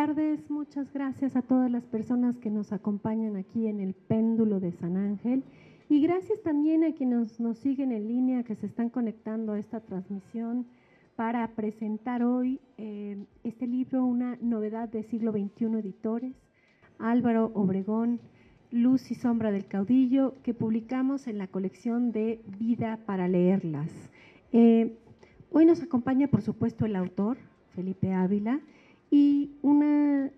tardes, muchas gracias a todas las personas que nos acompañan aquí en el péndulo de San Ángel y gracias también a quienes nos siguen en línea, que se están conectando a esta transmisión para presentar hoy este libro, una novedad de siglo XXI Editores, Álvaro Obregón, Luz y Sombra del Caudillo, que publicamos en la colección de Vida para leerlas. Hoy nos acompaña, por supuesto, el autor, Felipe Ávila, y una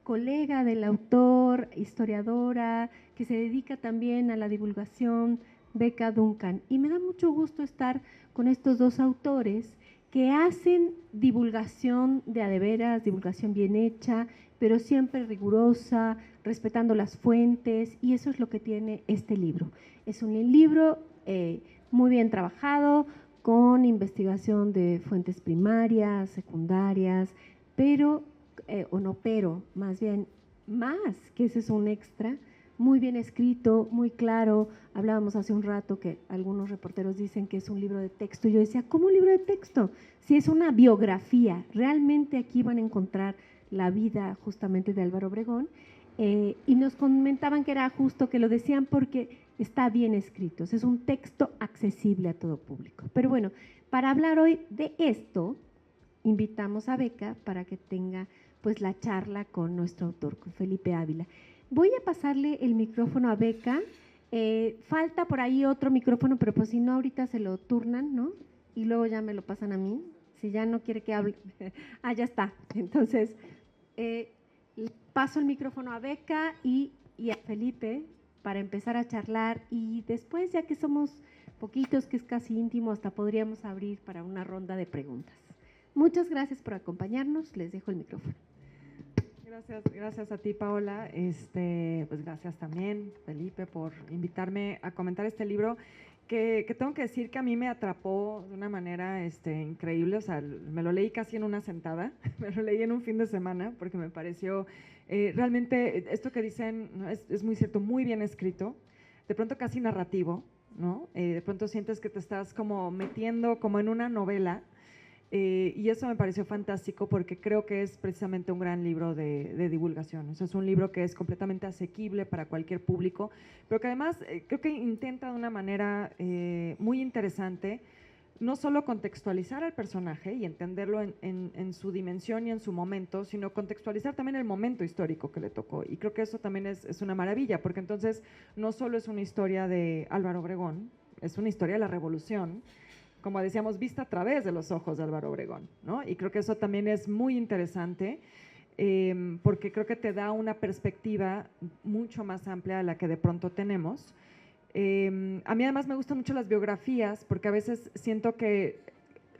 colega del autor, historiadora, que se dedica también a la divulgación, Beca Duncan. Y me da mucho gusto estar con estos dos autores que hacen divulgación de a de veras, divulgación bien hecha, pero siempre rigurosa, respetando las fuentes, y eso es lo que tiene este libro. Es un libro muy bien trabajado, con investigación de fuentes primarias, secundarias, más bien más, que ese es un extra, muy bien escrito, muy claro. Hablábamos hace un rato que algunos reporteros dicen que es un libro de texto. Yo decía, ¿cómo un libro de texto? Si es una biografía, realmente aquí van a encontrar la vida justamente de Álvaro Obregón. Y nos comentaban que era justo que lo decían porque está bien escrito, es un texto accesible a todo público. Pero bueno, para hablar hoy de esto, invitamos a Beca para que tenga pues la charla con nuestro autor, con Felipe Ávila. Voy a pasarle el micrófono a Beca, falta por ahí otro micrófono, pero pues si no ahorita se lo turnan, ¿no? Y luego ya me lo pasan a mí, si ya no quiere que hable. Ya está. Entonces, paso el micrófono a Beca y a Felipe para empezar a charlar, y después, ya que somos poquitos, que es casi íntimo, hasta podríamos abrir para una ronda de preguntas. Muchas gracias por acompañarnos, les dejo el micrófono. Gracias a ti, Paola. Pues gracias también, Felipe, por invitarme a comentar este libro que tengo que decir que a mí me atrapó de una manera increíble. O sea, me lo leí casi en una sentada, me lo leí en un fin de semana porque me pareció realmente esto que dicen, ¿no? Es muy cierto, muy bien escrito, de pronto casi narrativo, ¿no? De pronto sientes que te estás como metiendo como en una novela. Y eso me pareció fantástico porque creo que es precisamente un gran libro de divulgación. O sea, es un libro que es completamente asequible para cualquier público, pero que además creo que intenta de una manera muy interesante no solo contextualizar al personaje y entenderlo en su dimensión y en su momento, sino contextualizar también el momento histórico que le tocó. Y creo que eso también es una maravilla, porque entonces no solo es una historia de Álvaro Obregón, es una historia de la revolución, como decíamos, vista a través de los ojos de Álvaro Obregón, ¿no? Y creo que eso también es muy interesante, porque creo que te da una perspectiva mucho más amplia a la que de pronto tenemos. A mí además me gustan mucho las biografías, porque a veces siento que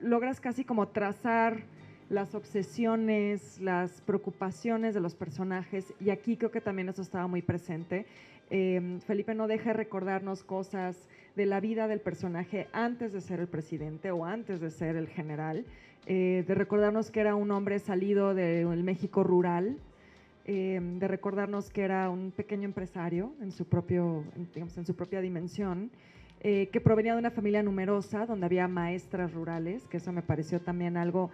logras casi como trazar las obsesiones, las preocupaciones de los personajes, y aquí creo que también eso estaba muy presente. Felipe no deja de recordarnos cosas de la vida del personaje antes de ser el presidente o antes de ser el general, de recordarnos que era un hombre salido del México rural, de recordarnos que era un pequeño empresario en su propia dimensión, que provenía de una familia numerosa donde había maestras rurales, que eso me pareció también algo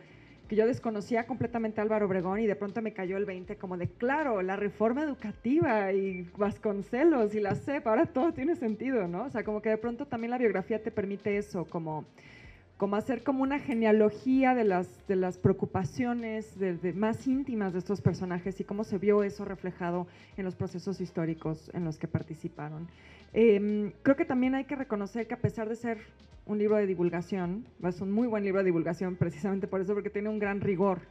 que yo desconocía completamente a Álvaro Obregón, y de pronto me cayó el 20 como de, claro, la reforma educativa y Vasconcelos y la CEP, ahora todo tiene sentido, ¿no? O sea, como que de pronto también la biografía te permite eso, como hacer como una genealogía de las preocupaciones más íntimas de estos personajes y cómo se vio eso reflejado en los procesos históricos en los que participaron. Creo que también hay que reconocer que, a pesar de ser un libro de divulgación, es un muy buen libro de divulgación precisamente por eso, porque tiene un gran rigor.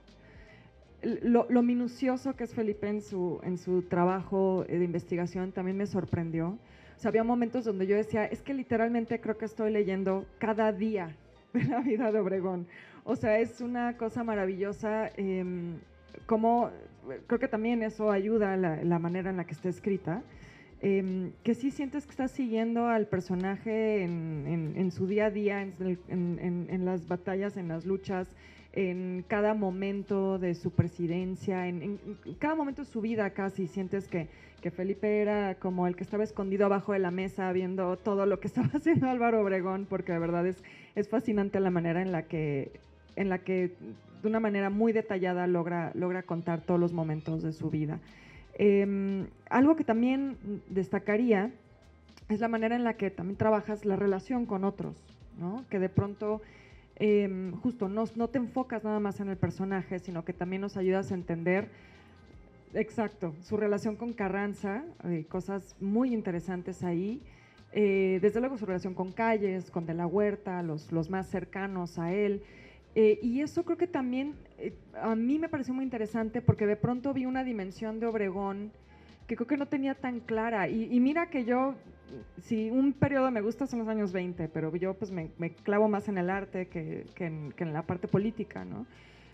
Lo minucioso que es Felipe en su trabajo de investigación también me sorprendió. O sea, había momentos donde yo decía, es que literalmente creo que estoy leyendo cada día de la vida de Obregón. O sea, es una cosa maravillosa, como creo que también eso ayuda a la manera en la que está escrita, que sí sientes que estás siguiendo al personaje en su día a día, en las batallas, en las luchas, en cada momento de su presidencia, en cada momento de su vida casi. Sientes que Felipe era como el que estaba escondido abajo de la mesa viendo todo lo que estaba haciendo Álvaro Obregón, porque de verdad es fascinante la manera en la que en la que de una manera muy detallada logra contar todos los momentos de su vida. Algo que también destacaría es la manera en la que también trabajas la relación con otros, ¿no? Que de pronto justo no te enfocas nada más en el personaje, sino que también nos ayudas a entender, exacto, su relación con Carranza, cosas muy interesantes ahí. Desde luego su relación con Calles, con De la Huerta, los más cercanos a él. Y eso creo que también a mí me pareció muy interesante porque de pronto vi una dimensión de Obregón que creo que no tenía tan clara. Y mira que yo, si un periodo me gusta son los años 20, pero yo pues me clavo más en el arte que en la parte política, ¿no?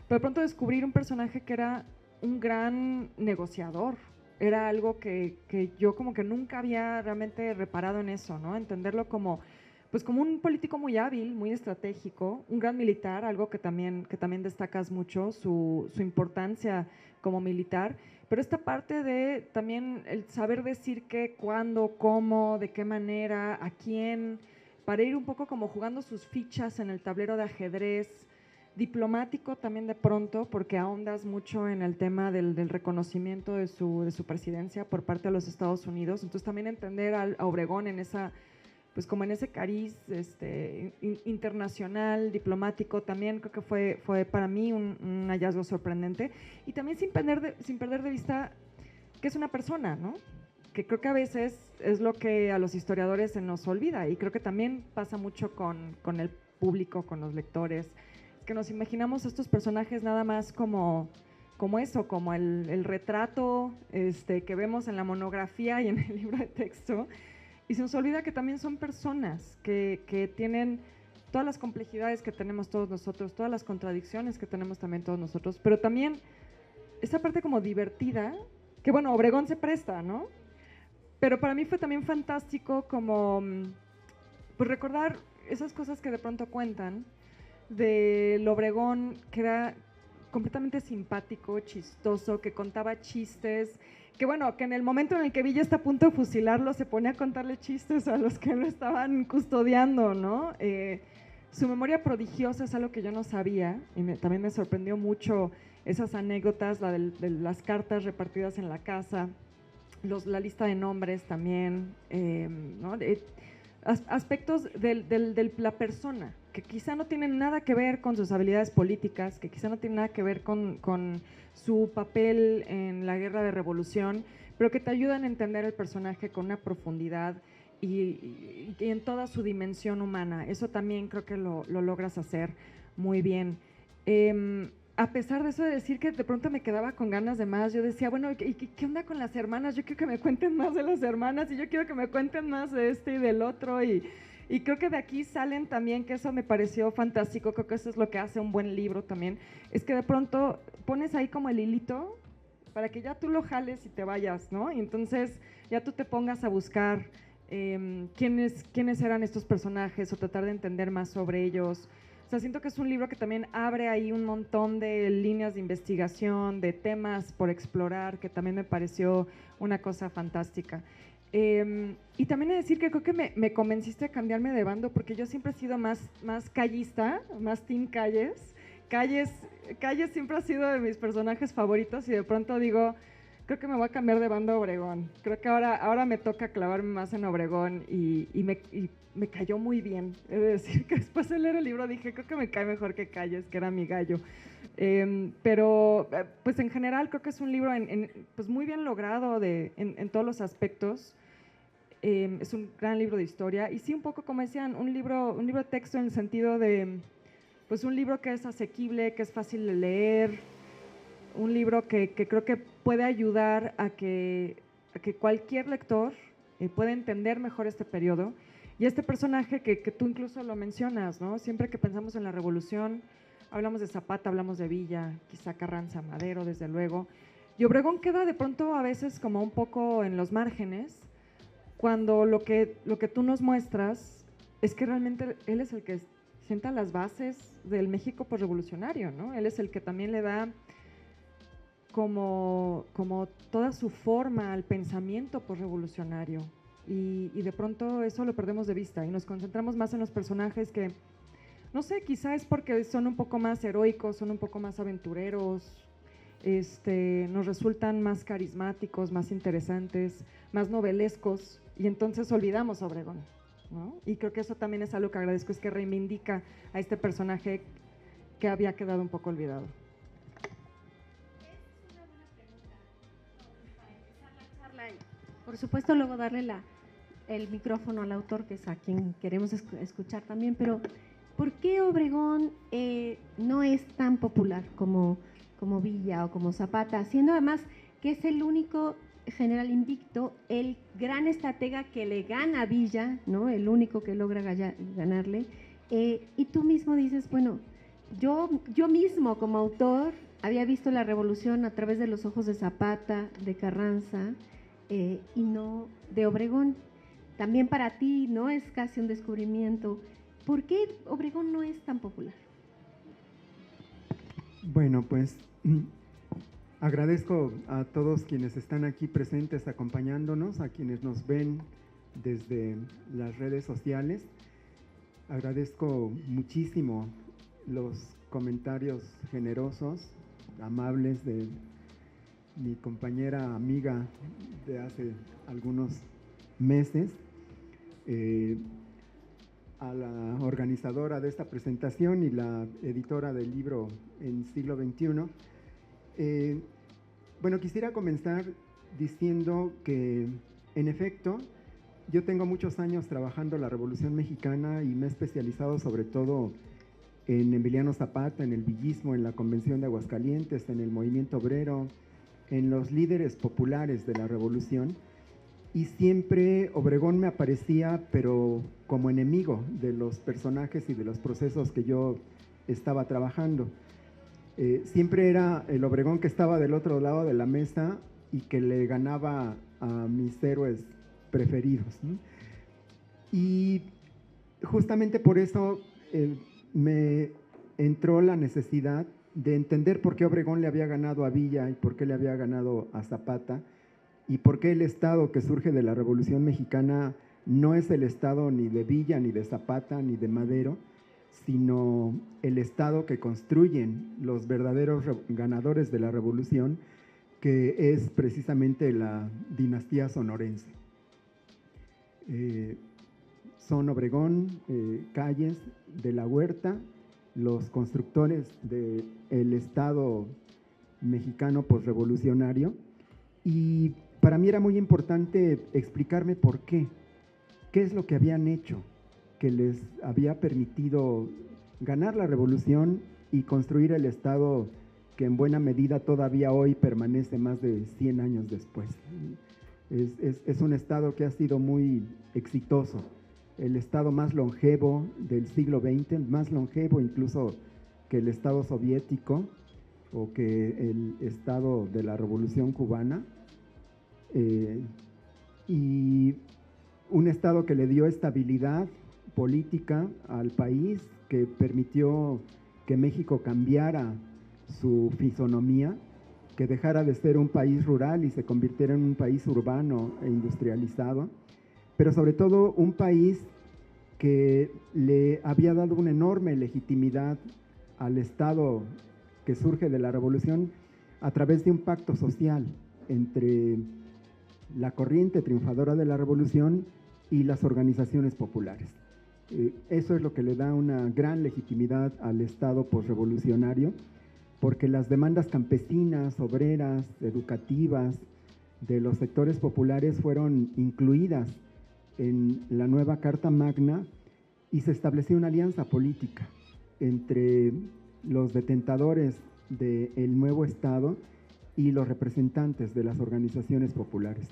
Pero de pronto descubrir un personaje que era un gran negociador, era algo que yo como que nunca había realmente reparado en eso, ¿no? Entenderlo como, pues como un político muy hábil, muy estratégico, un gran militar, algo que también destacas mucho, su importancia como militar, pero esta parte de también el saber decir qué, cuándo, cómo, de qué manera, a quién, para ir un poco como jugando sus fichas en el tablero de ajedrez, diplomático también de pronto, porque ahondas mucho en el tema del reconocimiento de su presidencia por parte de los Estados Unidos. Entonces también entender a Obregón en esa, pues como en ese cariz internacional, diplomático, también creo que fue para mí un hallazgo sorprendente. Y también sin perder de vista que es una persona, ¿no? Que creo que a veces es lo que a los historiadores se nos olvida, y creo que también pasa mucho con el público, con los lectores, que nos imaginamos estos personajes nada más como eso, como el retrato que vemos en la monografía y en el libro de texto, y se nos olvida que también son personas que tienen todas las complejidades que tenemos todos nosotros, todas las contradicciones que tenemos también todos nosotros, pero también esa parte como divertida, que bueno, Obregón se presta, ¿no? Pero para mí fue también fantástico como pues recordar esas cosas que de pronto cuentan, del Obregón, que era completamente simpático, chistoso, que contaba chistes, que bueno, que en el momento en el que Villa está a punto de fusilarlo, se pone a contarle chistes a los que lo estaban custodiando, ¿no? Su memoria prodigiosa es algo que yo no sabía, y también me sorprendió mucho esas anécdotas, la de las cartas repartidas en la casa, la lista de nombres también, ¿no? Aspectos de la persona, que quizá no tienen nada que ver con sus habilidades políticas, que quizá no tienen nada que ver con su papel en la guerra de revolución, pero que te ayudan a entender el personaje con una profundidad y en toda su dimensión humana. Eso también creo que lo logras hacer muy bien. A pesar de eso, de decir que de pronto me quedaba con ganas de más, yo decía, bueno, ¿y qué onda con las hermanas? Yo quiero que me cuenten más de las hermanas, y yo quiero que me cuenten más de este y del otro, y creo que de aquí salen también, que eso me pareció fantástico, creo que eso es lo que hace un buen libro también, es que de pronto pones ahí como el hilito para que ya tú lo jales y te vayas, ¿no? Y entonces ya tú te pongas a buscar quiénes eran estos personajes, o tratar de entender más sobre ellos. O sea, siento que es un libro que también abre ahí un montón de líneas de investigación, de temas por explorar, que también me pareció una cosa fantástica. Y también he de decir que creo que me convenciste a cambiarme de bando, porque yo siempre he sido más callista, más team Calles. Calles siempre ha sido de mis personajes favoritos, y de pronto digo, creo que me voy a cambiar de bando a Obregón. Creo que ahora me toca clavarme más en Obregón, y me cayó muy bien. He de decir que después de leer el libro dije, creo que me cae mejor que Calles, que era mi gallo. Pero pues en general creo que es un libro pues muy bien logrado en todos los aspectos. Es un gran libro de historia, y sí, un poco como decían, un libro de texto en el sentido de, pues un libro que es asequible, que es fácil de leer, un libro que creo que puede ayudar a que cualquier lector pueda entender mejor este periodo y este personaje que tú incluso lo mencionas, ¿no? Siempre que pensamos en la revolución, hablamos de Zapata, hablamos de Villa, quizá Carranza, Madero, desde luego, y Obregón queda de pronto a veces como un poco en los márgenes, cuando lo que tú nos muestras es que realmente él es el que sienta las bases del México posrevolucionario, ¿no? Él es el que también le da como toda su forma al pensamiento posrevolucionario, y de pronto eso lo perdemos de vista y nos concentramos más en los personajes que no sé, quizá es porque son un poco más heroicos, son un poco más aventureros, nos resultan más carismáticos, más interesantes, más novelescos, y entonces olvidamos a Obregón, ¿no? Y creo que eso también es algo que agradezco, es que reivindica a este personaje que había quedado un poco olvidado. Es una buena pregunta para empezar la charla y, por supuesto, luego darle el micrófono al autor, que es a quien queremos escuchar también, pero ¿por qué Obregón no es tan popular como Villa o como Zapata, siendo además que es el único general invicto, el gran estratega que le gana a Villa, ¿no? El único que logra ganarle, y tú mismo dices, bueno, yo mismo como autor había visto la revolución a través de los ojos de Zapata, de Carranza, y no de Obregón. También para ti, ¿no? Es casi un descubrimiento. ¿Por qué Obregón no es tan popular? Bueno, pues agradezco a todos quienes están aquí presentes acompañándonos, a quienes nos ven desde las redes sociales. Agradezco muchísimo los comentarios generosos, amables de mi compañera amiga de hace algunos meses, a la organizadora de esta presentación y la editora del libro en siglo XXI. Bueno, quisiera comenzar diciendo que, en efecto, yo tengo muchos años trabajando la Revolución Mexicana y me he especializado sobre todo en Emiliano Zapata, en el villismo, en la Convención de Aguascalientes, en el movimiento obrero, en los líderes populares de la Revolución. Y siempre Obregón me aparecía, pero como enemigo de los personajes y de los procesos que yo estaba trabajando. Siempre era el Obregón que estaba del otro lado de la mesa y que le ganaba a mis héroes preferidos, ¿no? Y justamente por eso me entró la necesidad de entender por qué Obregón le había ganado a Villa y por qué le había ganado a Zapata, y por qué el Estado que surge de la Revolución Mexicana no es el Estado ni de Villa, ni de Zapata, ni de Madero, sino el Estado que construyen los verdaderos ganadores de la Revolución, que es precisamente la dinastía sonorense. Son Obregón, Calles, de la Huerta, los constructores del Estado mexicano posrevolucionario, y para mí era muy importante explicarme por qué es lo que habían hecho que les había permitido ganar la revolución y construir el Estado que en buena medida todavía hoy permanece más de 100 años después. Es un Estado que ha sido muy exitoso, el Estado más longevo del siglo XX, más longevo incluso que el Estado soviético o que el Estado de la Revolución Cubana, y un Estado que le dio estabilidad política al país, que permitió que México cambiara su fisonomía, que dejara de ser un país rural y se convirtiera en un país urbano e industrializado, pero sobre todo un país que le había dado una enorme legitimidad al Estado que surge de la Revolución a través de un pacto social entre la corriente triunfadora de la Revolución y las organizaciones populares. Eso es lo que le da una gran legitimidad al Estado posrevolucionario, porque las demandas campesinas, obreras, educativas de los sectores populares fueron incluidas en la nueva Carta Magna y se estableció una alianza política entre los detentadores del nuevo Estado y los representantes de las organizaciones populares,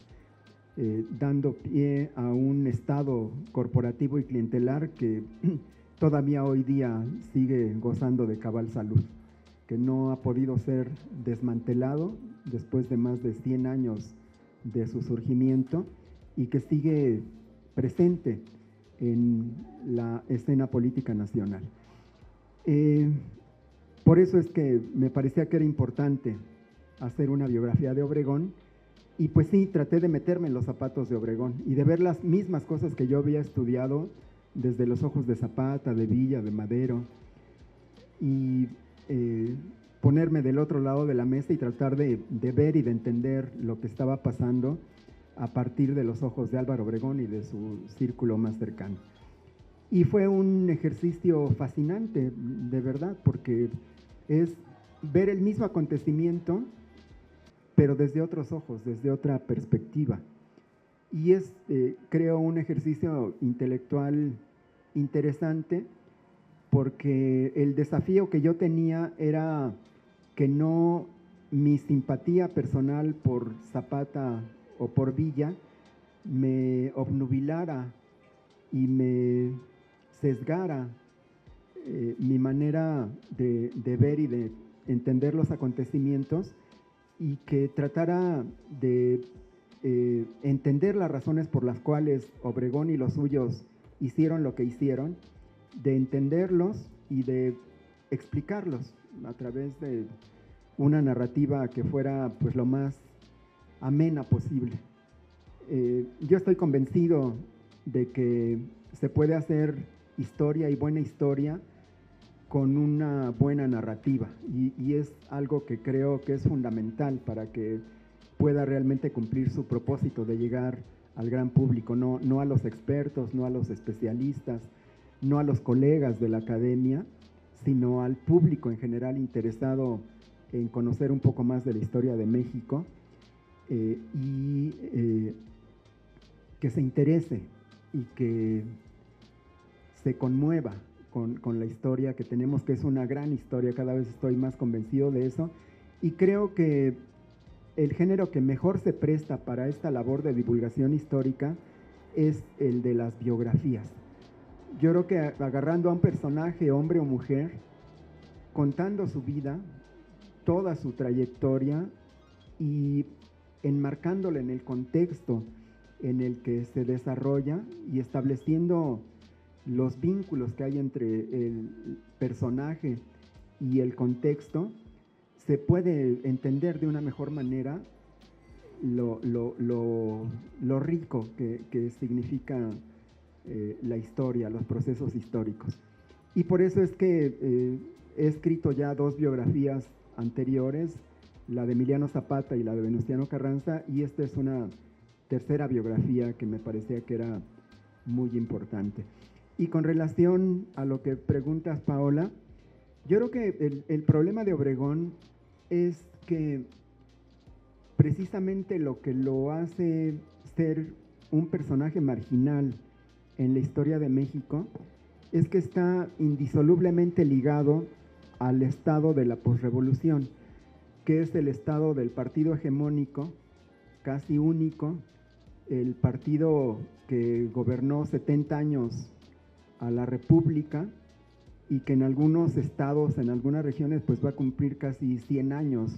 dando pie a un Estado corporativo y clientelar que todavía hoy día sigue gozando de cabal salud, que no ha podido ser desmantelado después de más de 100 años de su surgimiento y que sigue presente en la escena política nacional. Por eso es que me parecía que era importante hacer una biografía de Obregón, y pues sí, traté de meterme en los zapatos de Obregón y de ver las mismas cosas que yo había estudiado desde los ojos de Zapata, de Villa, de Madero, y ponerme del otro lado de la mesa y tratar de ver y de entender lo que estaba pasando a partir de los ojos de Álvaro Obregón y de su círculo más cercano. Y fue un ejercicio fascinante, de verdad, porque es ver el mismo acontecimiento, pero desde otros ojos, desde otra perspectiva. Y es, creo, un ejercicio intelectual interesante, porque el desafío que yo tenía era que no mi simpatía personal por Zapata o por Villa me obnubilara y me sesgara mi manera de ver y de entender los acontecimientos, y que tratara de entender las razones por las cuales Obregón y los suyos hicieron lo que hicieron, de entenderlos y de explicarlos a través de una narrativa que fuera pues lo más amena posible. Yo estoy convencido de que se puede hacer historia y buena historia con una buena narrativa, y es algo que creo que es fundamental para que pueda realmente cumplir su propósito de llegar al gran público, no a los expertos, no a los especialistas, no a los colegas de la academia, sino al público en general interesado en conocer un poco más de la historia de México, que se interese y que se conmueva con la historia que tenemos, que es una gran historia. Cada vez estoy más convencido de eso, y creo que el género que mejor se presta para esta labor de divulgación histórica es el de las biografías. Yo creo que agarrando a un personaje, hombre o mujer, contando su vida, toda su trayectoria, y enmarcándole en el contexto en el que se desarrolla y estableciendo los vínculos que hay entre el personaje y el contexto, se puede entender de una mejor manera lo rico que significa la historia, los procesos históricos. Y por eso es que he escrito ya 2 biografías anteriores, la de Emiliano Zapata y la de Venustiano Carranza, y esta es una tercera biografía que me parecía que era muy importante. Y con relación a lo que preguntas, Paola, yo creo que el problema de Obregón es que precisamente lo que lo hace ser un personaje marginal en la historia de México es que está indisolublemente ligado al estado de la posrevolución, que es el estado del partido hegemónico, casi único, el partido que gobernó 70 años a la República, y que en algunos estados, en algunas regiones, pues va a cumplir casi 100 años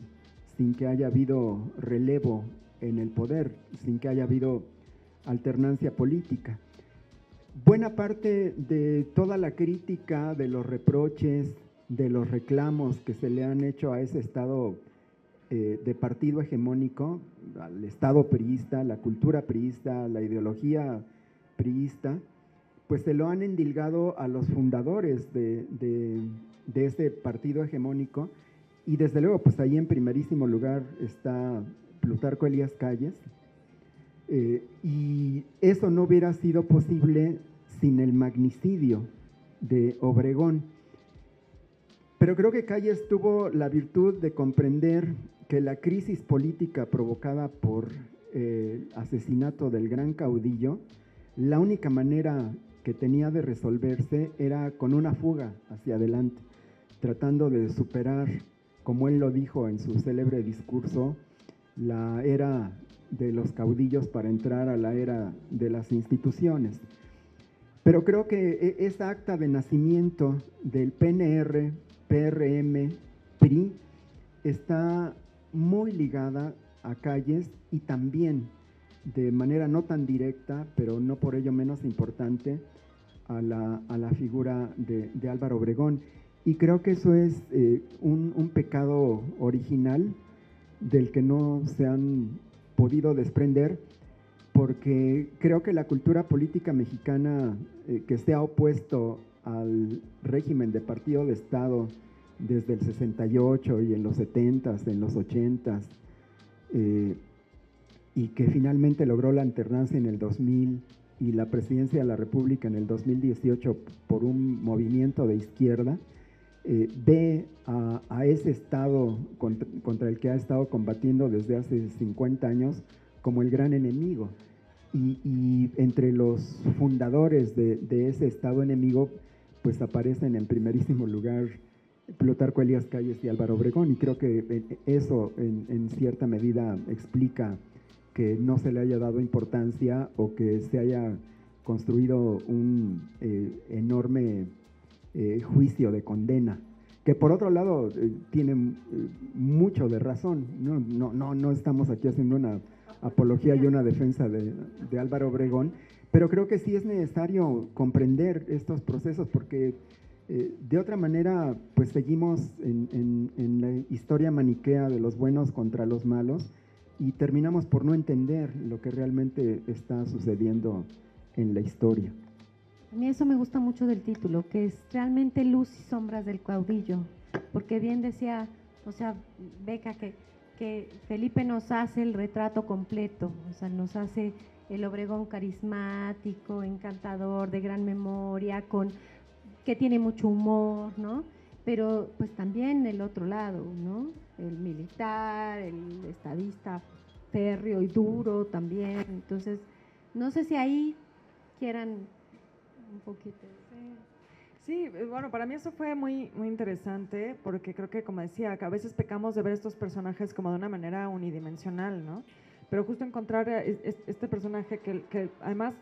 sin que haya habido relevo en el poder, sin que haya habido alternancia política. Buena parte de toda la crítica, de los reproches, de los reclamos que se le han hecho a ese estado de partido hegemónico, al estado priista, la cultura priista, la ideología priista, pues se lo han endilgado a los fundadores de ese partido hegemónico, y desde luego pues ahí en primerísimo lugar está Plutarco Elías Calles, y eso no hubiera sido posible sin el magnicidio de Obregón. Pero creo que Calles tuvo la virtud de comprender que la crisis política provocada por el asesinato del gran caudillo, la única manera que tenía de resolverse era con una fuga hacia adelante, tratando de superar, como él lo dijo en su célebre discurso, la era de los caudillos para entrar a la era de las instituciones. Pero creo que esa acta de nacimiento del PNR, PRM, PRI, está muy ligada a Calles, y también de manera no tan directa, pero no por ello menos importante, a la figura de Álvaro Obregón. Y creo que eso es un pecado original del que no se han podido desprender, porque creo que la cultura política mexicana que se ha opuesto al régimen de partido de Estado desde el 68 y en los 70s, en los 80s, y que finalmente logró la alternancia en el 2000 y la presidencia de la República en el 2018 por un movimiento de izquierda, ve a ese Estado contra el que ha estado combatiendo desde hace 50 años como el gran enemigo. Y entre los fundadores de ese Estado enemigo, pues aparecen en primerísimo lugar Plutarco Elías Calles y Álvaro Obregón, y creo que eso en cierta medida explica que no se le haya dado importancia o que se haya construido un enorme juicio de condena, que por otro lado tiene mucho de razón. No estamos aquí haciendo una apología y una defensa de Álvaro Obregón, pero creo que sí es necesario comprender estos procesos porque de otra manera pues seguimos en la historia maniquea de los buenos contra los malos y terminamos por no entender lo que realmente está sucediendo en la historia. A mí eso me gusta mucho del título, que es realmente luz y sombras del caudillo, porque bien decía, o sea, Beca, que Felipe nos hace el retrato completo, o sea, nos hace el Obregón carismático, encantador, de gran memoria, que tiene mucho humor, ¿no? Pero pues también el otro lado, ¿no? El militar, el estadista férreo y duro también. Entonces, no sé si ahí quieran un poquito. Sí, bueno, para mí eso fue muy, muy interesante porque creo que, como decía, que a veces pecamos de ver estos personajes como de una manera unidimensional, ¿no? Pero justo encontrar este personaje que además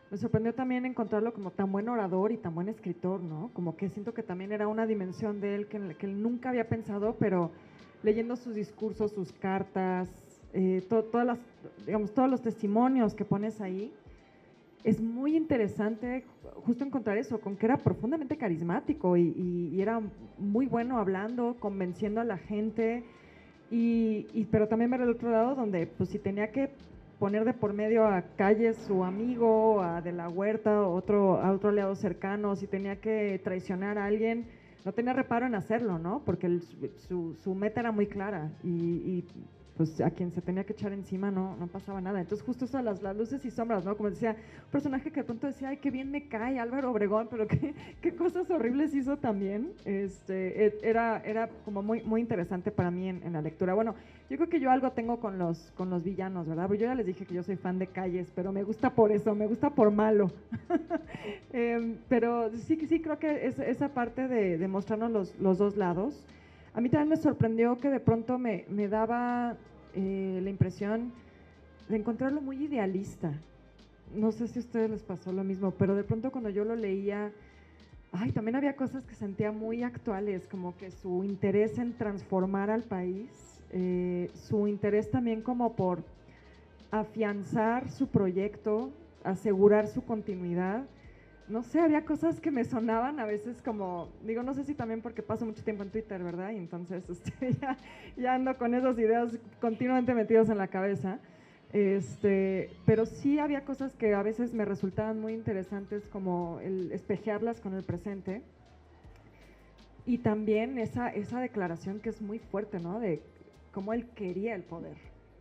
me sorprendió también encontrarlo como tan buen orador y tan buen escritor, ¿no? Como que siento que también era una dimensión de él que él nunca había pensado, pero leyendo sus discursos, sus cartas, todos los testimonios que pones ahí, es muy interesante justo encontrar eso, con que era profundamente carismático y era muy bueno hablando, convenciendo a la gente, pero también ver el otro lado donde pues si tenía que poner de por medio a Calles, su amigo, a De la Huerta, a otro aliado cercano, si tenía que traicionar a alguien, no tenía reparo en hacerlo, ¿no? Porque su meta era muy clara y pues a quien se tenía que echar encima no pasaba nada. Entonces justo eso de las luces y sombras, ¿no? Como decía, un personaje que de pronto decía, ay, qué bien me cae Álvaro Obregón, pero qué cosas horribles hizo también. Era como muy, muy interesante para mí en la lectura. Bueno, yo creo que yo algo tengo con los villanos, ¿verdad? Pues yo ya les dije que yo soy fan de Calles, pero me gusta por eso, me gusta por malo. Pero sí creo que esa parte de mostrarnos los dos lados. A mí también me sorprendió que de pronto me daba la impresión de encontrarlo muy idealista. No sé si a ustedes les pasó lo mismo, pero de pronto cuando yo lo leía, también había cosas que sentía muy actuales, como que su interés en transformar al país, su interés también como por afianzar su proyecto, asegurar su continuidad. No sé, había cosas que me sonaban a veces como, digo, no sé si también porque paso mucho tiempo en Twitter, ¿verdad? Y entonces ya ando con esas ideas continuamente metidas en la cabeza. Pero sí había cosas que a veces me resultaban muy interesantes, como el espejearlas con el presente. Y también esa declaración que es muy fuerte, ¿no? De cómo él quería el poder,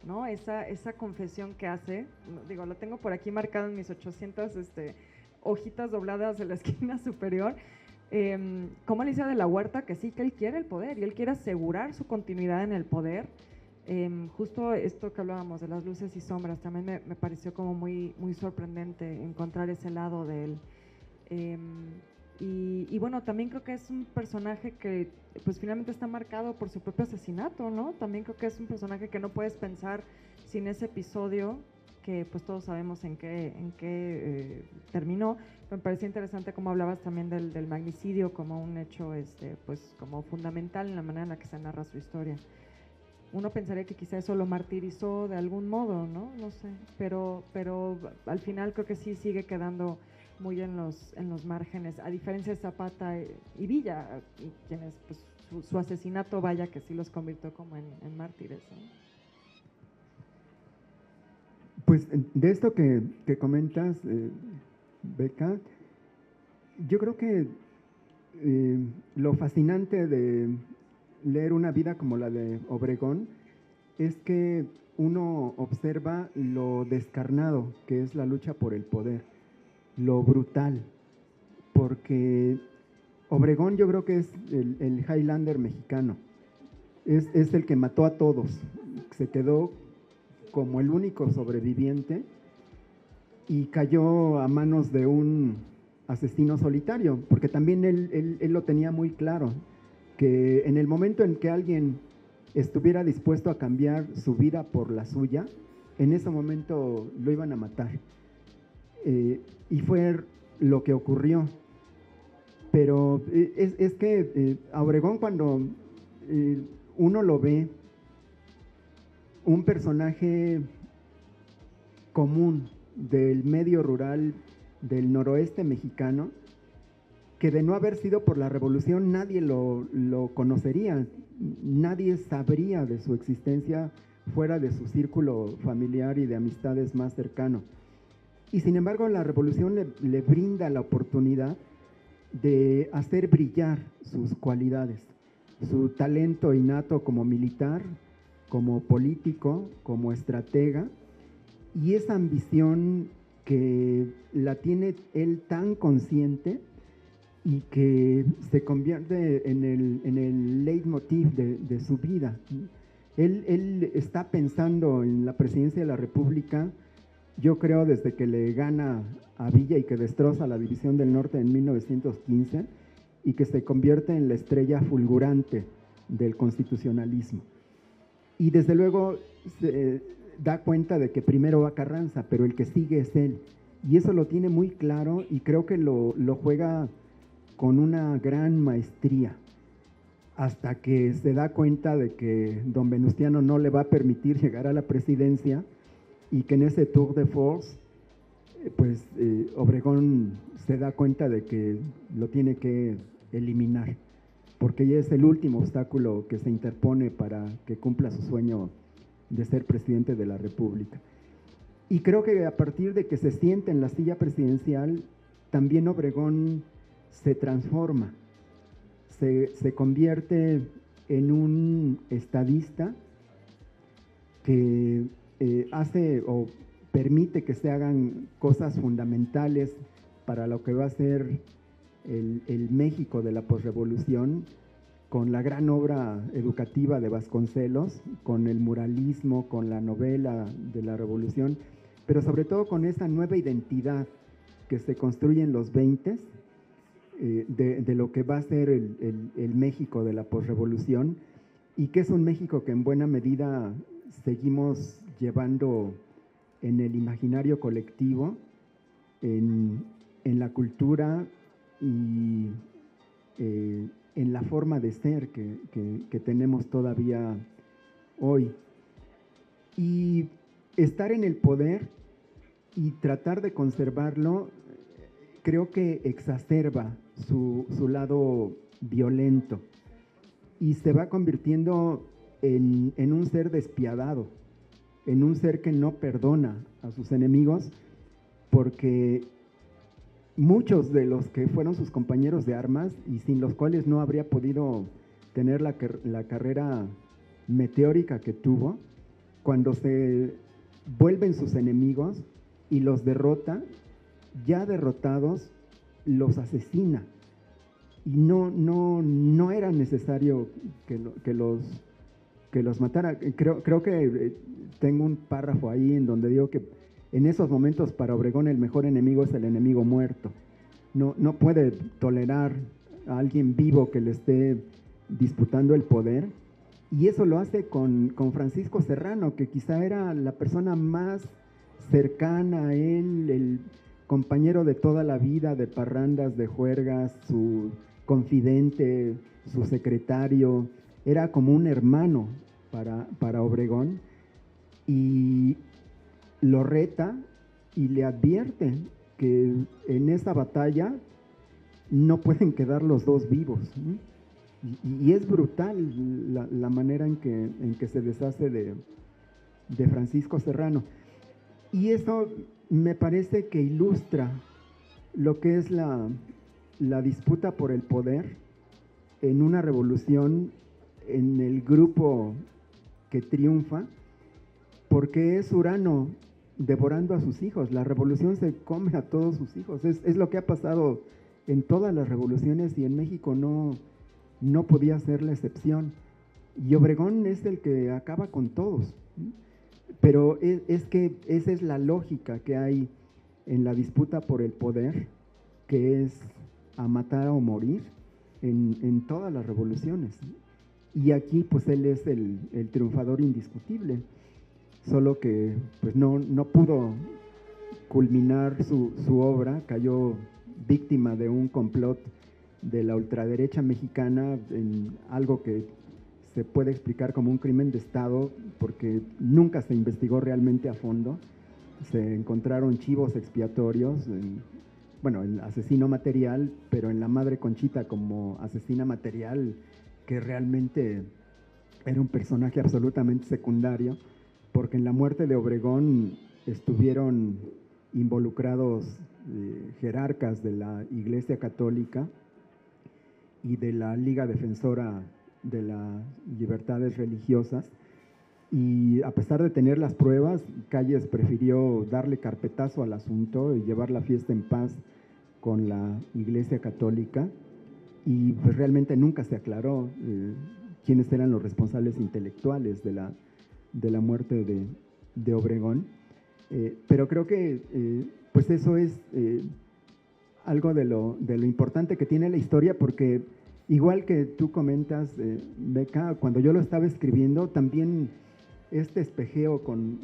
¿no? Esa confesión que hace, digo, lo tengo por aquí marcado en mis 800 hojitas dobladas de la esquina superior, como le dice De la Huerta que sí, que él quiere el poder y él quiere asegurar su continuidad en el poder. Justo esto que hablábamos de las luces y sombras también me pareció como muy, muy sorprendente encontrar ese lado de él. Y bueno, también creo que es un personaje que pues finalmente está marcado por su propio asesinato, ¿no? También creo que es un personaje que no puedes pensar sin ese episodio, que pues todos sabemos en qué terminó. Me parecía interesante cómo hablabas también del magnicidio como un hecho pues como fundamental en la manera en la que se narra su historia. Uno pensaría que quizá eso lo martirizó de algún modo, ¿no? No sé, pero al final creo que sí sigue quedando muy en los márgenes, a diferencia de Zapata y Villa, quienes pues su asesinato, vaya que sí los convirtió como en mártires, ¿no? Pues de esto que comentas, Beca, yo creo que lo fascinante de leer una vida como la de Obregón es que uno observa lo descarnado que es la lucha por el poder, lo brutal, porque Obregón yo creo que es el Highlander mexicano, es el que mató a todos, se quedó como el único sobreviviente y cayó a manos de un asesino solitario, porque también él lo tenía muy claro, que en el momento en que alguien estuviera dispuesto a cambiar su vida por la suya, en ese momento lo iban a matar. Y fue lo que ocurrió. Pero es que a Obregón, cuando uno lo ve, un personaje común del medio rural del noroeste mexicano, que de no haber sido por la revolución nadie lo conocería, nadie sabría de su existencia fuera de su círculo familiar y de amistades más cercano. Y sin embargo la revolución le brinda la oportunidad de hacer brillar sus cualidades, su talento innato como militar, como político, como estratega, y esa ambición que la tiene él tan consciente y que se convierte en el leitmotiv de su vida. Él está pensando en la presidencia de la República, yo creo desde que le gana a Villa y que destroza la División del Norte en 1915 y que se convierte en la estrella fulgurante del constitucionalismo. Y desde luego se da cuenta de que primero va Carranza, pero el que sigue es él. Y eso lo tiene muy claro y creo que lo juega con una gran maestría, hasta que se da cuenta de que don Venustiano no le va a permitir llegar a la presidencia y que en ese tour de force, pues Obregón se da cuenta de que lo tiene que eliminar, porque ya es el último obstáculo que se interpone para que cumpla su sueño de ser presidente de la República. Y creo que a partir de que se sienta en la silla presidencial, también Obregón se transforma, se convierte en un estadista que hace o permite que se hagan cosas fundamentales para lo que va a ser el México de la posrevolución, con la gran obra educativa de Vasconcelos, con el muralismo, con la novela de la revolución, pero sobre todo con esa nueva identidad que se construye en los 20s, de lo que va a ser el México de la posrevolución, y que es un México que en buena medida seguimos llevando en el imaginario colectivo, en la cultura y en la forma de ser que tenemos todavía hoy. Y estar en el poder y tratar de conservarlo, creo que exacerba su lado violento y se va convirtiendo en un ser despiadado, en un ser que no perdona a sus enemigos, porque muchos de los que fueron sus compañeros de armas y sin los cuales no habría podido tener la carrera meteórica que tuvo, cuando se vuelven sus enemigos y los derrota, ya derrotados, los asesina. Y no era necesario que los matara. Creo que tengo un párrafo ahí en donde digo que en esos momentos para Obregón el mejor enemigo es el enemigo muerto. No puede tolerar a alguien vivo que le esté disputando el poder, y eso lo hace con Francisco Serrano, que quizá era la persona más cercana a él, el compañero de toda la vida, de parrandas, de juergas, su confidente, su secretario, era como un hermano para Obregón, y lo reta y le advierte que en esa batalla no pueden quedar los dos vivos, ¿no? Y es brutal la manera en que se deshace de Francisco Serrano. Y eso me parece que ilustra lo que es la disputa por el poder en una revolución, en el grupo que triunfa, porque es Urano devorando a sus hijos. La revolución se come a todos sus hijos. Es lo que ha pasado en todas las revoluciones y en México no podía ser la excepción. Y Obregón es el que acaba con todos. Pero es que esa es la lógica que hay en la disputa por el poder, que es a matar o morir en todas las revoluciones. Y aquí pues él es el triunfador indiscutible, solo que pues no pudo culminar su obra, cayó víctima de un complot de la ultraderecha mexicana en algo que se puede explicar como un crimen de Estado, porque nunca se investigó realmente a fondo. Se encontraron chivos expiatorios, el asesino material, pero en la madre Conchita como asesina material, que realmente era un personaje absolutamente secundario, porque en la muerte de Obregón estuvieron involucrados jerarcas de la Iglesia Católica y de la Liga Defensora de las Libertades Religiosas, y a pesar de tener las pruebas, Calles prefirió darle carpetazo al asunto y llevar la fiesta en paz con la Iglesia Católica, y pues realmente nunca se aclaró quiénes eran los responsables intelectuales de la muerte de Obregón. Pero creo que pues eso es algo de lo importante que tiene la historia, porque igual que tú comentas, Beca, cuando yo lo estaba escribiendo, también este espejeo con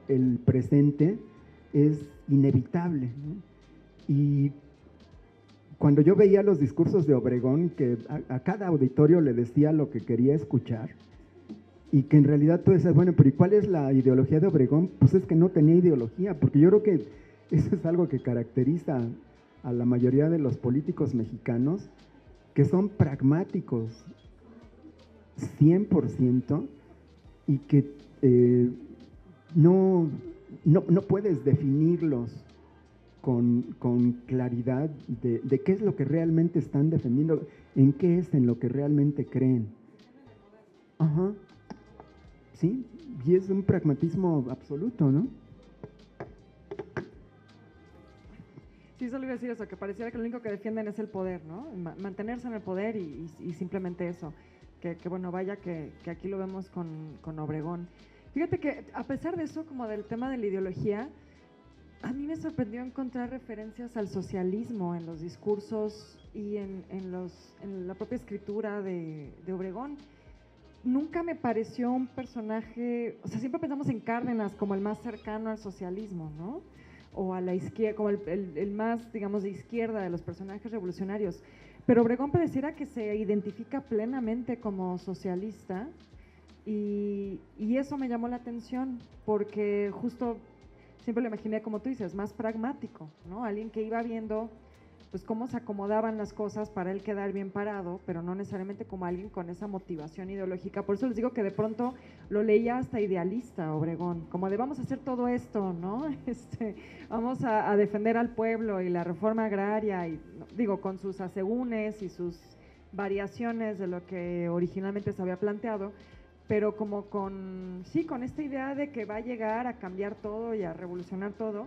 el presente es inevitable, ¿no? Y cuando yo veía los discursos de Obregón, que a cada auditorio le decía lo que quería escuchar, y que en realidad tú dices, bueno, pero ¿y cuál es la ideología de Obregón? Pues es que no tenía ideología, porque yo creo que eso es algo que caracteriza a la mayoría de los políticos mexicanos, que son pragmáticos 100%, y que no puedes definirlos con claridad de qué es lo que realmente están defendiendo, en qué es en lo que realmente creen. Ajá. Sí, y es un pragmatismo absoluto, ¿no? Sí, solo iba a decir eso, que pareciera que lo único que defienden es el poder, ¿no? Mantenerse en el poder y simplemente eso. Que bueno, vaya que aquí lo vemos con Obregón. Fíjate que a pesar de eso, como del tema de la ideología, a mí me sorprendió encontrar referencias al socialismo en los discursos y en la propia escritura de Obregón. Nunca me pareció un personaje, o sea, siempre pensamos en Cárdenas como el más cercano al socialismo, ¿no? O a la izquierda, como el más, digamos, de izquierda de los personajes revolucionarios. Pero Obregón pareciera que se identifica plenamente como socialista, y eso me llamó la atención, porque justo siempre lo imaginé, como tú dices, más pragmático, ¿no? Alguien que iba viendo pues cómo se acomodaban las cosas para él quedar bien parado, pero no necesariamente como alguien con esa motivación ideológica. Por eso les digo que de pronto lo leía hasta idealista, Obregón, como de vamos a hacer todo esto, ¿no? Vamos a defender al pueblo y la reforma agraria, y digo, con sus asegúnes y sus variaciones de lo que originalmente se había planteado, pero como con esta idea de que va a llegar a cambiar todo y a revolucionar todo.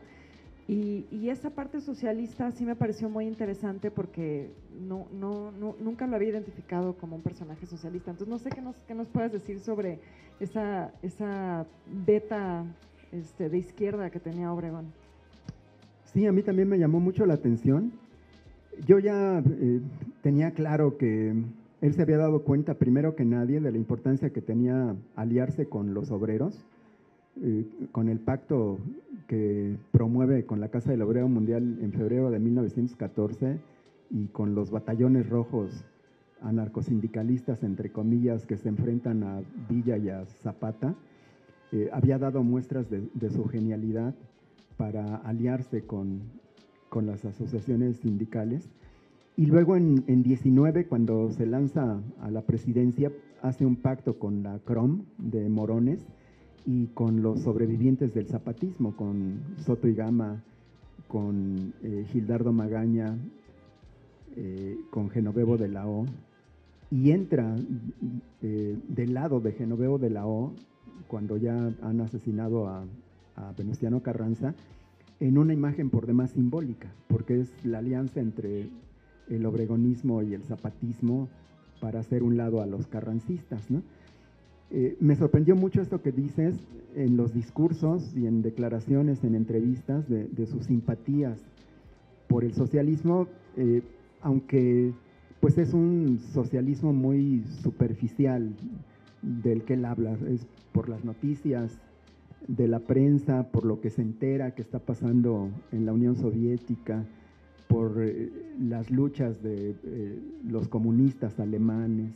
Y esa parte socialista sí me pareció muy interesante, porque nunca lo había identificado como un personaje socialista. Entonces no sé qué nos puedas decir sobre esa beta de izquierda que tenía Obregón. Sí, a mí también me llamó mucho la atención. Yo ya tenía claro que él se había dado cuenta primero que nadie de la importancia que tenía aliarse con los obreros, con el pacto que promueve con la Casa del Obrero Mundial en febrero de 1914 y con los batallones rojos anarcosindicalistas, entre comillas, que se enfrentan a Villa y a Zapata. Había dado muestras de su genialidad para aliarse con las asociaciones sindicales. Y luego en 19, cuando se lanza a la presidencia, hace un pacto con la CROM de Morones, y con los sobrevivientes del zapatismo, con Soto y Gama, con Gildardo Magaña, con Genovevo de la O, y entra del lado de Genovevo de la O, cuando ya han asesinado a Venustiano Carranza, en una imagen por demás simbólica, porque es la alianza entre el obregonismo y el zapatismo para hacer un lado a los carrancistas, ¿no? Me sorprendió mucho esto que dices en los discursos y en declaraciones, en entrevistas, de sus simpatías por el socialismo, aunque pues es un socialismo muy superficial del que él habla, es por las noticias de la prensa, por lo que se entera que está pasando en la Unión Soviética, por las luchas de los comunistas alemanes,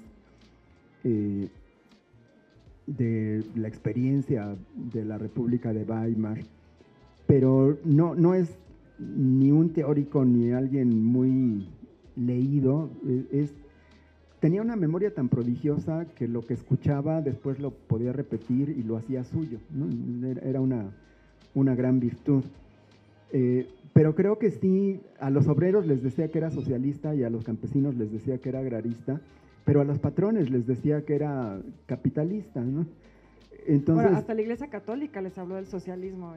de la experiencia de la República de Weimar, pero no es ni un teórico ni alguien muy leído, tenía una memoria tan prodigiosa que lo que escuchaba después lo podía repetir y lo hacía suyo, ¿no? Era una gran virtud. Pero creo que sí, a los obreros les decía que era socialista y a los campesinos les decía que era agrarista, pero a los patrones les decía que era capitalista, ¿no? Entonces, bueno, hasta la Iglesia Católica les habló del socialismo.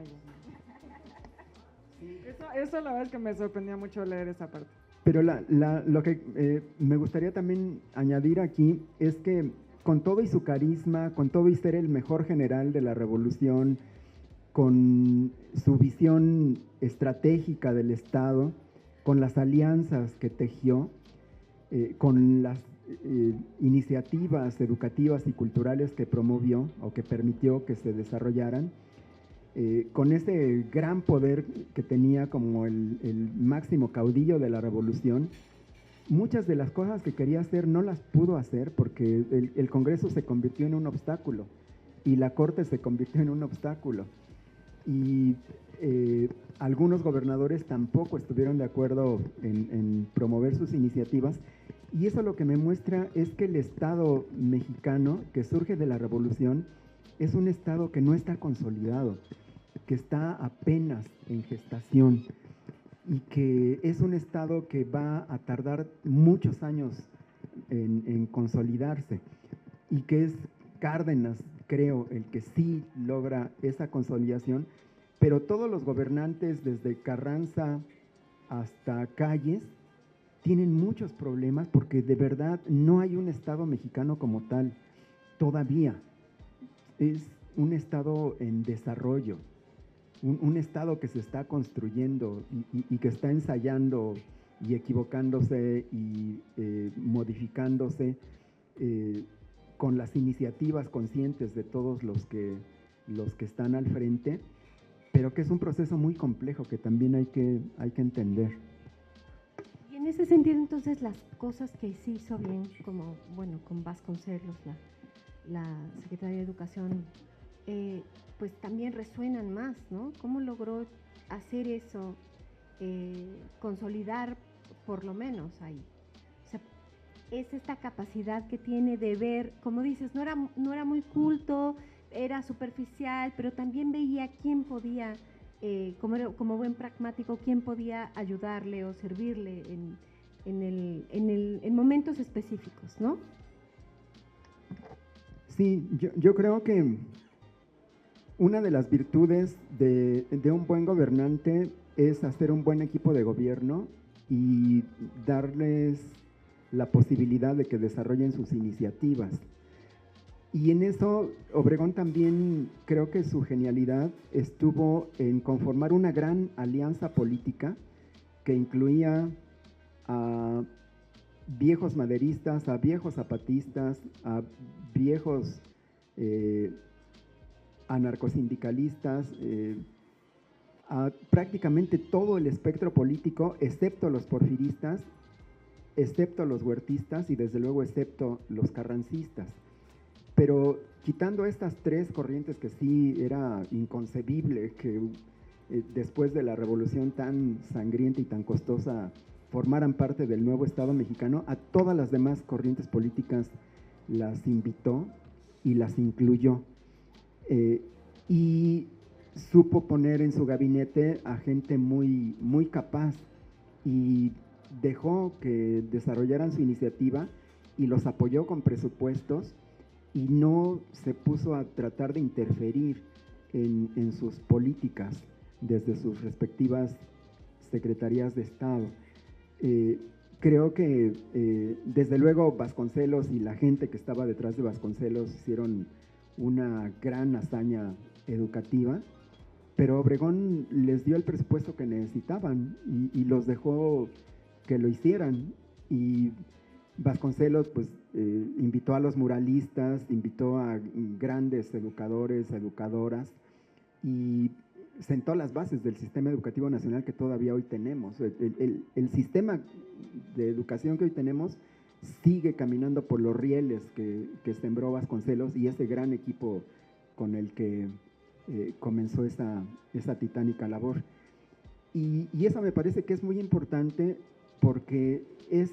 Eso la verdad es que me sorprendió mucho leer esa parte. Pero lo que me gustaría también añadir aquí es que con todo y su carisma, con todo y ser el mejor general de la revolución, con su visión estratégica del Estado, con las alianzas que tejió, con las iniciativas educativas y culturales que promovió o que permitió que se desarrollaran, con ese gran poder que tenía como el máximo caudillo de la revolución, muchas de las cosas que quería hacer no las pudo hacer porque el Congreso se convirtió en un obstáculo y la Corte se convirtió en un obstáculo. Y algunos gobernadores tampoco estuvieron de acuerdo en promover sus iniciativas, y eso lo que me muestra es que el Estado mexicano que surge de la revolución es un Estado que no está consolidado, que está apenas en gestación y que es un Estado que va a tardar muchos años en consolidarse, y que es Cárdenas, creo, el que sí logra esa consolidación, pero todos los gobernantes, desde Carranza hasta Calles, tienen muchos problemas porque de verdad no hay un Estado mexicano como tal todavía. Es un Estado en desarrollo, un Estado que se está construyendo y que está ensayando y equivocándose y modificándose con las iniciativas conscientes de todos los que están al frente, pero que es un proceso muy complejo que también hay que entender. Y en ese sentido, entonces, las cosas que sí hizo bien, como, bueno, con Vasconcelos, la Secretaría de Educación, pues también resuenan más, ¿no? ¿Cómo logró hacer eso, consolidar por lo menos ahí? O sea, es esta capacidad que tiene de ver, como dices, no era muy culto, era superficial, pero también veía quién podía, como buen pragmático, quién podía ayudarle o servirle en momentos específicos, ¿no? Sí, yo creo que una de las virtudes de un buen gobernante es hacer un buen equipo de gobierno y darles la posibilidad de que desarrollen sus iniciativas. Y en eso Obregón también, creo que su genialidad estuvo en conformar una gran alianza política que incluía a viejos maderistas, a viejos zapatistas, a viejos anarcosindicalistas, a prácticamente todo el espectro político, excepto los porfiristas, excepto los huertistas y desde luego excepto los carrancistas. Pero quitando estas tres corrientes que sí era inconcebible que después de la revolución tan sangrienta y tan costosa formaran parte del nuevo Estado mexicano, a todas las demás corrientes políticas las invitó y las incluyó. y supo poner en su gabinete a gente muy, muy capaz y dejó que desarrollaran su iniciativa y los apoyó con presupuestos y no se puso a tratar de interferir en sus políticas desde sus respectivas secretarías de Estado. Creo que desde luego Vasconcelos y la gente que estaba detrás de Vasconcelos hicieron una gran hazaña educativa, pero Obregón les dio el presupuesto que necesitaban y los dejó que lo hicieran. Y Vasconcelos pues invitó a los muralistas, invitó a grandes educadores, educadoras y sentó las bases del sistema educativo nacional que todavía hoy tenemos. El sistema de educación que hoy tenemos sigue caminando por los rieles que sembró Vasconcelos y ese gran equipo con el que comenzó esa titánica labor. Y eso me parece que es muy importante porque es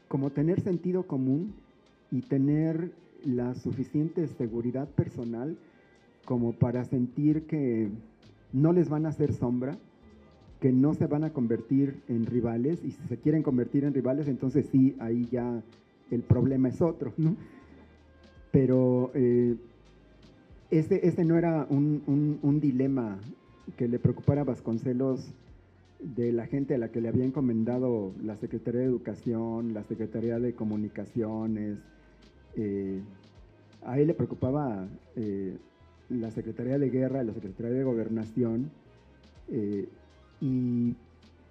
como tener sentido común y tener la suficiente seguridad personal como para sentir que no les van a hacer sombra, que no se van a convertir en rivales, y si se quieren convertir en rivales, entonces sí, ahí ya el problema es otro, ¿no? Pero ese no era un dilema que le preocupara a Vasconcelos de la gente a la que le había encomendado la Secretaría de Educación, la Secretaría de Comunicaciones. A él le preocupaba la Secretaría de Guerra, la Secretaría de Gobernación y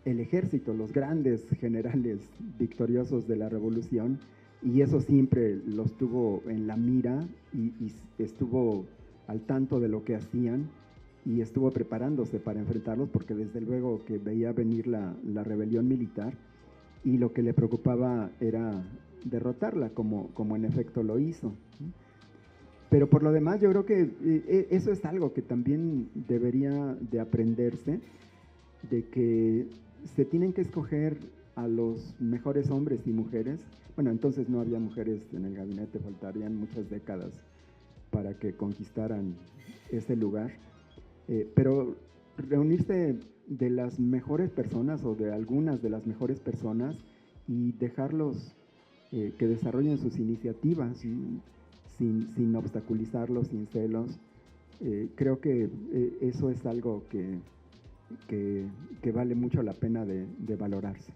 el ejército, los grandes generales victoriosos de la Revolución, y eso siempre los tuvo en la mira y estuvo al tanto de lo que hacían y estuvo preparándose para enfrentarlos porque desde luego que veía venir la rebelión militar y lo que le preocupaba era derrotarla, como en efecto lo hizo. Pero por lo demás yo creo que eso es algo que también debería de aprenderse, de que se tienen que escoger a los mejores hombres y mujeres. Bueno, entonces no había mujeres en el gabinete, faltarían muchas décadas para que conquistaran ese lugar. Pero reunirse de las mejores personas o de algunas de las mejores personas y dejarlos que desarrollen sus iniciativas sin obstaculizarlos, sin celos. Creo que eso es algo que vale mucho la pena de valorarse.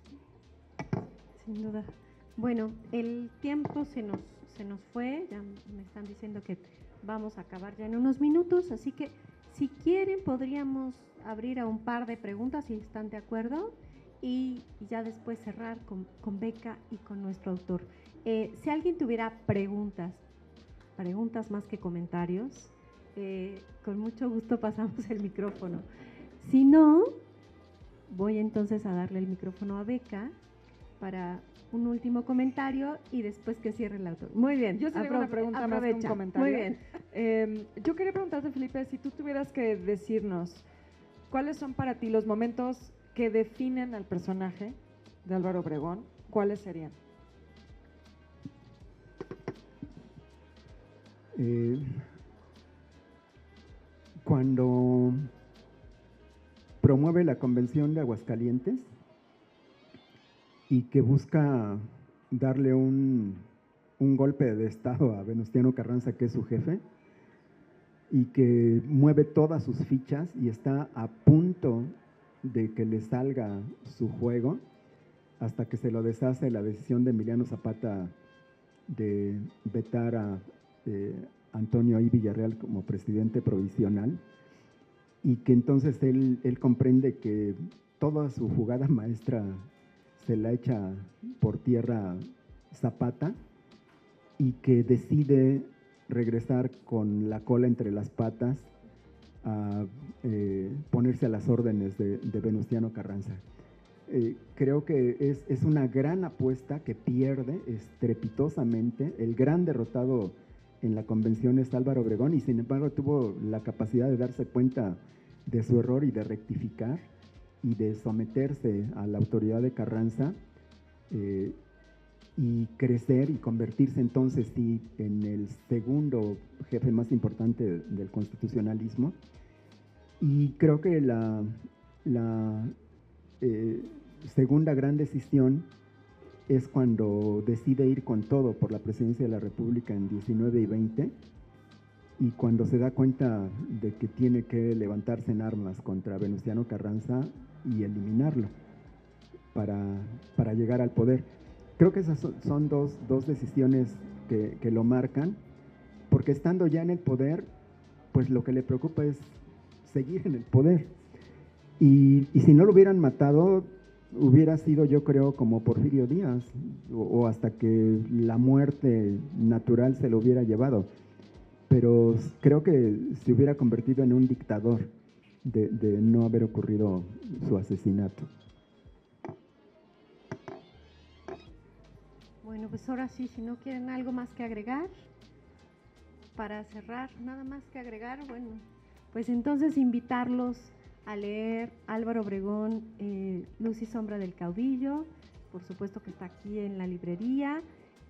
Sin duda. Bueno, el tiempo se nos fue, ya me están diciendo que vamos a acabar ya en unos minutos, así que si quieren podríamos abrir a un par de preguntas, si están de acuerdo, y ya después cerrar con Beca y con nuestro autor. Si alguien tuviera preguntas más que comentarios, con mucho gusto pasamos el micrófono. Si no, voy entonces a darle el micrófono a Beca para un último comentario y después que cierre el autor. Muy bien. Yo tengo una pregunta más que un comentario. Muy bien. Yo quería preguntarte, Felipe, si tú tuvieras que decirnos cuáles son para ti los momentos que definen al personaje de Álvaro Obregón, ¿cuáles serían? Cuando promueve la Convención de Aguascalientes y que busca darle un golpe de estado a Venustiano Carranza, que es su jefe, y que mueve todas sus fichas y está a punto de que le salga su juego, hasta que se lo deshace la decisión de Emiliano Zapata de vetar a Antonio I. Villarreal como presidente provisional, y que entonces él comprende que toda su jugada maestra se la echa por tierra Zapata y que decide regresar con la cola entre las patas a ponerse a las órdenes de Venustiano Carranza. Creo que es una gran apuesta que pierde estrepitosamente. El gran derrotado en la convención es Álvaro Obregón, y sin embargo tuvo la capacidad de darse cuenta de su error y de rectificar y de someterse a la autoridad de Carranza, y crecer y convertirse entonces sí en el segundo jefe más importante del constitucionalismo. Y creo que la segunda gran decisión es cuando decide ir con todo por la presidencia de la República en 19 y 20, y cuando se da cuenta de que tiene que levantarse en armas contra Venustiano Carranza y eliminarlo para llegar al poder. Creo que esas son dos decisiones que lo marcan, porque estando ya en el poder, pues lo que le preocupa es seguir en el poder. Y si no lo hubieran matado, hubiera sido, yo creo, como Porfirio Díaz, o hasta que la muerte natural se lo hubiera llevado. Pero creo que se hubiera convertido en un dictador de no haber ocurrido su asesinato. Bueno, pues ahora sí, si no quieren algo más que agregar, para cerrar, nada más que agregar, bueno, pues entonces invitarlos a leer Álvaro Obregón, Luz y Sombra del Caudillo, por supuesto que está aquí en la librería,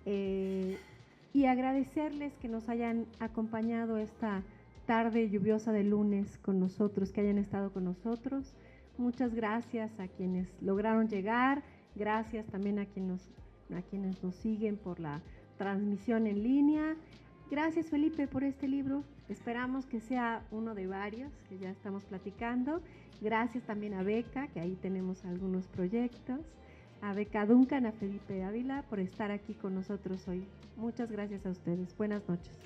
y agradecerles que nos hayan acompañado esta tarde lluviosa de lunes con nosotros, que hayan estado con nosotros. Muchas gracias a quienes lograron llegar, gracias también a quienes nos siguen por la transmisión en línea. Gracias, Felipe, por este libro. Esperamos que sea uno de varios que ya estamos platicando. Gracias también a Beca, que ahí tenemos algunos proyectos. A Beca Duncan, a Felipe Ávila por estar aquí con nosotros hoy. Muchas gracias a ustedes. Buenas noches.